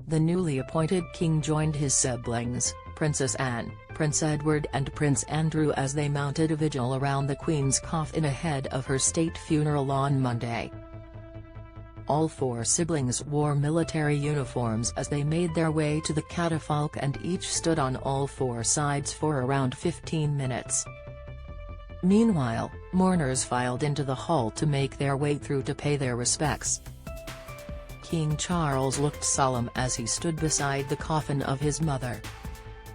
The newly appointed king joined his siblings, Princess Anne, Prince Edward and Prince Andrew as they mounted a vigil around the Queen's coffin ahead of her state funeral on Monday. All four siblings wore military uniforms as they made their way to the catafalque and each stood on all four sides for around 15 minutes. Meanwhile, mourners filed into the hall to make their way through to pay their respects. King Charles looked solemn as he stood beside the coffin of his mother.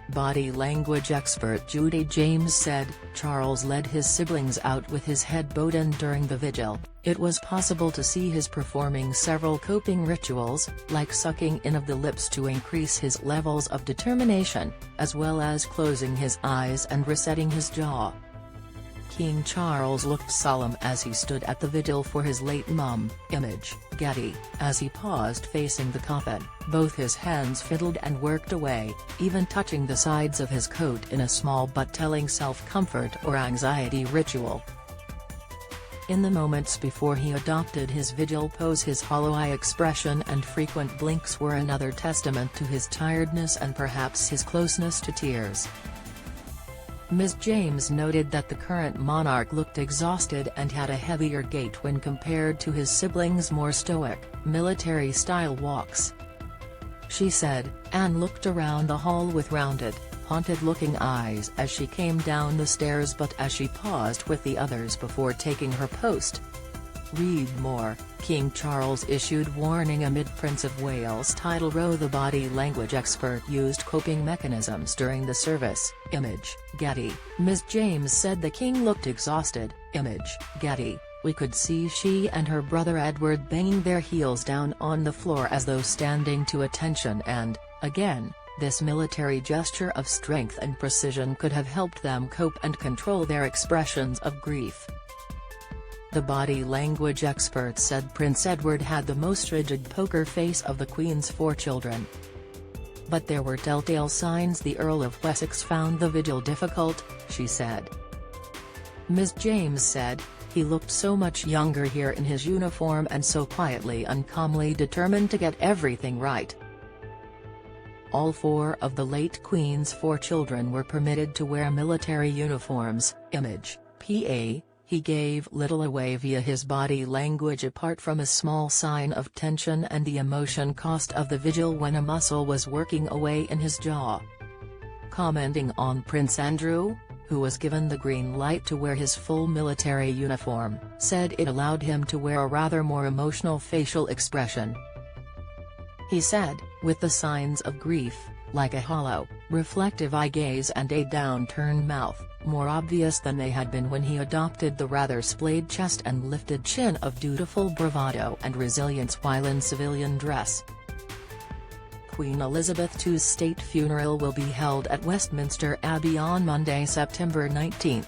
Body language expert Judy James said, Charles led his siblings out with his head bowed in during the vigil. It was possible to see his performing several coping rituals, like sucking in of the lips to increase his levels of determination, as well as closing his eyes and resetting his jaw. King Charles looked solemn as he stood at the vigil for his late mum, Image, Getty, as he paused facing the coffin, both his hands fiddled and worked away, even touching the sides of his coat in a small but telling self-comfort or anxiety ritual. In the moments before he adopted his vigil pose, his hollow eye expression and frequent blinks were another testament to his tiredness and perhaps his closeness to tears. Ms. James noted that the current monarch looked exhausted and had a heavier gait when compared to his siblings' more stoic, military-style walks. She said, Anne looked around the hall with rounded, haunted-looking eyes as she came down the stairs, but as she paused with the others before taking her post. Read more. King Charles issued warning amid Prince of Wales' title row. The body language expert used coping mechanisms during the service. Image, Getty. Ms. James said the king looked exhausted. Image, Getty. We could see she and her brother Edward banging their heels down on the floor as though standing to attention, and, again, this military gesture of strength and precision could have helped them cope and control their expressions of grief. The body language expert said Prince Edward had the most rigid poker face of the Queen's four children. But there were telltale signs. The Earl of Wessex found the vigil difficult, she said. Ms. James said, he looked so much younger here in his uniform and so quietly and calmly determined to get everything right. All four of the late Queen's four children were permitted to wear military uniforms. Image, PA. He gave little away via his body language apart from a small sign of tension and the emotion cost of the vigil when a muscle was working away in his jaw. Commenting on Prince Andrew, who was given the green light to wear his full military uniform, said it allowed him to wear a rather more emotional facial expression. He said, with the signs of grief, like a hollow, reflective eye gaze and a downturned mouth, more obvious than they had been when he adopted the rather splayed chest and lifted chin of dutiful bravado and resilience while in civilian dress. Queen Elizabeth II's state funeral will be held at Westminster Abbey on Monday, September 19.